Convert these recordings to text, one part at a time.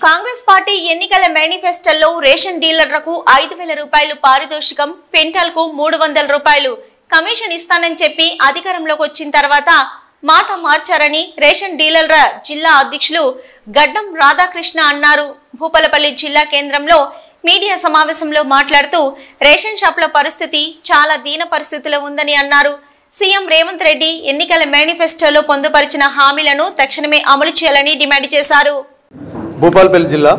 Congress party ఎన్నికల మేనిఫెస్టోలో ration డీలర్లకు 5,000 రూపాయలు పారితోషికం, క్వింటాల్కు 300 రూపాయలు కమిషన్ ఇస్తానని చెప్పి అధికారంలోకి వచ్చిన తర్వాత మాట మార్చారని రేషన్ డీలర్ల జిల్లా అధ్యక్షులు గడ్డం రాధాకృష్ణ అన్నారు. భూపాలపల్లి జిల్లా కేంద్రంలో మీడియా సమావేశంలో మాట్లాడుతూ రేషన్ షాపుల పరిస్థితి చాలా దీన పరిస్థితిలో ఉందని అన్నారు. సీఎం రేవంత్ రెడ్డి ఎన్నికల మేనిఫెస్టోలో పొందుపరిచిన హామీలను తక్షణమే అమలు చేయాలని డిమాండ్ చేశారు. భూపాలపల్లి జిల్లా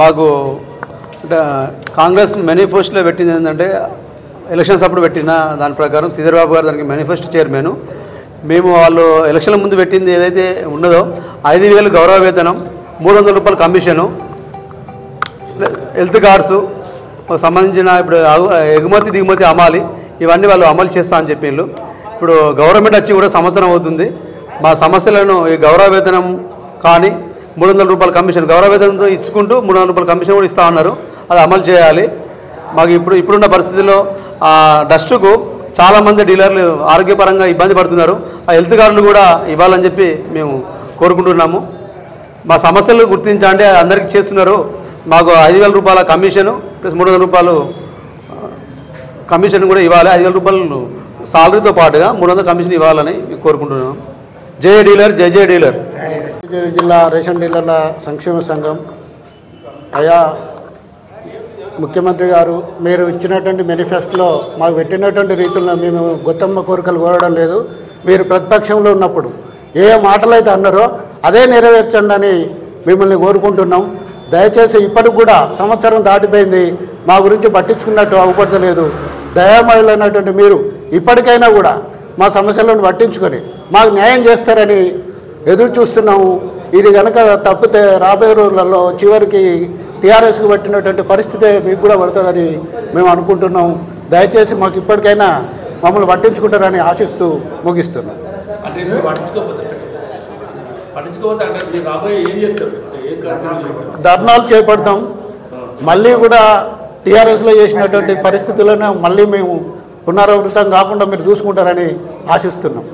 మాకు కాంగ్రెస్ మేనిఫెస్టోలో పెట్టింది ఏంటంటే ఎలక్షన్స్ అప్పుడు పెట్టిన దాని ప్రకారం శ్రీధర్బాబు గారు దానికి మేనిఫెస్టో చైర్మన్. మేము వాళ్ళు ఎలక్షన్ల ముందు పెట్టింది ఏదైతే ఉన్నదో 5,000 గౌరవ వేతనం, 300 రూపాయల కమిషను, హెల్త్ కార్డ్స్ సంబంధించిన ఇప్పుడు ఎగుమతి దిగుమతి అమ్మాలి, ఇవన్నీ వాళ్ళు అమలు చేస్తా అని చెప్పిండ్రు. ఇప్పుడు గవర్నమెంట్ వచ్చి కూడా సంవత్సరం అవుతుంది. మా సమస్యలను ఈ గౌరవ వేతనం కానీ 300 రూపాయల కమిషన్ గౌరవ వేతనంతో ఇచ్చుకుంటూ 300 రూపాయల కమిషన్ కూడా ఇస్తా ఉన్నారు. అది అమలు చేయాలి. మాకు ఇప్పుడున్న పరిస్థితుల్లో డస్టుకు చాలామంది డీలర్లు ఆరోగ్యపరంగా ఇబ్బంది పడుతున్నారు. ఆ హెల్త్ కార్డులు కూడా ఇవ్వాలని చెప్పి మేము కోరుకుంటున్నాము. మా సమస్యలు గుర్తించండి, అందరికీ చేస్తున్నారు. మాకు 5,000 రూపాయల కమిషను ప్లస్ 300 రూపాయలు కమిషన్ కూడా ఇవ్వాలి. 5,000 రూపాయలు సాలరీతో పాటుగా 300 కమిషన్ ఇవ్వాలని కోరుకుంటున్నాం. జై డీలర్, జై జై డీలర్. జిల్లా రేషన్ డీలర్ల సంక్షేమ సంఘం. అయా ముఖ్యమంత్రి గారు, మీరు ఇచ్చినటువంటి మేనిఫెస్టోలో మాకు పెట్టినటువంటి రీతుల్లో మేము గొత్తమ్మ కోరికలు కోరడం లేదు. మీరు ప్రతిపక్షంలో ఉన్నప్పుడు ఏ మాటలైతే అన్నారో అదే నెరవేర్చండి అని మిమ్మల్ని కోరుకుంటున్నాం. దయచేసి ఇప్పటికి కూడా సంవత్సరం దాటిపోయింది, మా గురించి పట్టించుకున్నట్టు అవపడతలేదు. దయామయులైనటువంటి మీరు ఇప్పటికైనా కూడా మా సమస్యలను పట్టించుకొని మాకు న్యాయం చేస్తారని ఎదురు చూస్తున్నాము. ఇది కనుక తప్పితే రాబోయే రోజులలో చివరికి టీఆర్ఎస్కి పట్టినటువంటి పరిస్థితి మీకు కూడా పడుతుందని మేము అనుకుంటున్నాం. దయచేసి మాకు ఇప్పటికైనా మమ్మల్ని పట్టించుకుంటారని ఆశిస్తూ ముగిస్తున్నాం. ధర్నాలు చేపడతాం. మళ్ళీ కూడా టీఆర్ఎస్లో చేసినటువంటి పరిస్థితులను మళ్ళీ మేము పునరావృతం కాకుండా మీరు చూసుకుంటారని ఆశిస్తున్నాం.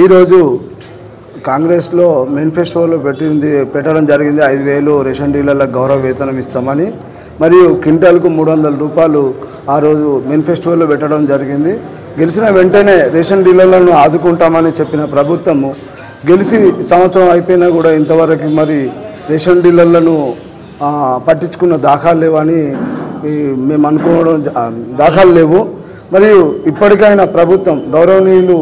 ఈరోజు కాంగ్రెస్లో మేనిఫెస్టోలో పెట్టడం జరిగింది. 5,000 రేషన్ డీలర్లకు గౌరవ వేతనం ఇస్తామని, మరియు క్వింటాల్కు 300 రూపాయలు ఆ రోజు మేనిఫెస్టోలో పెట్టడం జరిగింది. గెలిచిన వెంటనే రేషన్ డీలర్లను ఆదుకుంటామని చెప్పిన ప్రభుత్వము గెలిచి సంవత్సరం అయిపోయినా కూడా ఇంతవరకు మరి రేషన్ డీలర్లను పట్టించుకున్న దాఖలు లేవని మేము అనుకోవడం దాఖలు లేవు. మరియు ఇప్పటికైనా ప్రభుత్వం గౌరవనీయులు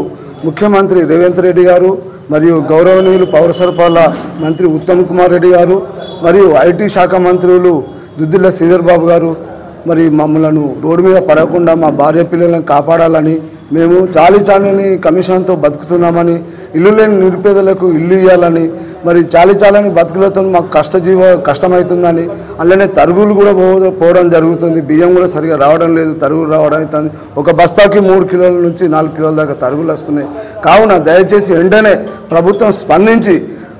ముఖ్యమంత్రి రేవంత్ రెడ్డి గారు మరియు గౌరవనీయులు పౌర సరఫరాల మంత్రి ఉత్తమ్ కుమార్ రెడ్డి గారు మరియు ఐటీ శాఖ మంత్రులు దుద్దిల్ల శ్రీధర్బాబు గారు మరి మమ్మలను రోడ్డు మీద పడకుండా మా భార్య పిల్లలను కాపాడాలని, మేము చాలీచాలని కమిషన్తో బతుకుతున్నామని, ఇల్లు లేని నిరుపేదలకు ఇల్లు ఇవ్వాలని, మరి చాలీచాలని బతుకులతో మాకు కష్టమవుతుందని, అలానే తరుగులు కూడా పోవడం జరుగుతుంది. బియ్యం కూడా సరిగా రావడం లేదు, తరుగులు రావడం అవుతుంది. ఒక బస్తాకి 3 కిలోల నుంచి 4 కిలోల దాకా తరుగులు వస్తున్నాయి. కావున దయచేసి వెంటనే ప్రభుత్వం స్పందించి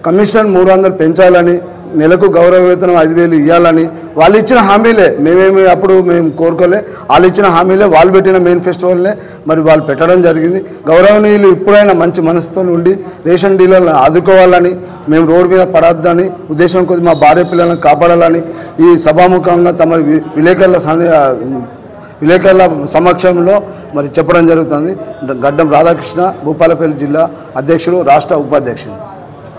కమిషన్ 300 పెంచాలని, నెలకు గౌరవ వేతనం 5,000 ఇవ్వాలని, వాళ్ళు ఇచ్చిన హామీలే అప్పుడు మేము కోరుకోలే, వాళ్ళు ఇచ్చిన హామీలే, వాళ్ళు పెట్టిన మేనిఫెస్టోలనే మరి వాళ్ళు పెట్టడం జరిగింది. గౌరవనీయులు ఇప్పుడైనా మంచి మనసుతో ఉండి రేషన్ డీలర్లను ఆదుకోవాలని, మేము రోడ్డు మీద పడద్దని ఉద్దేశం కొద్ది మా భార్య పిల్లలను కాపాడాలని ఈ సభాముఖంగా తమ విలేకరుల సమక్షంలో మరి చెప్పడం జరుగుతుంది. గడ్డం రాధాకృష్ణ, భూపాలపల్లి జిల్లా అధ్యక్షుడు, రాష్ట్ర ఉపాధ్యక్షుడు.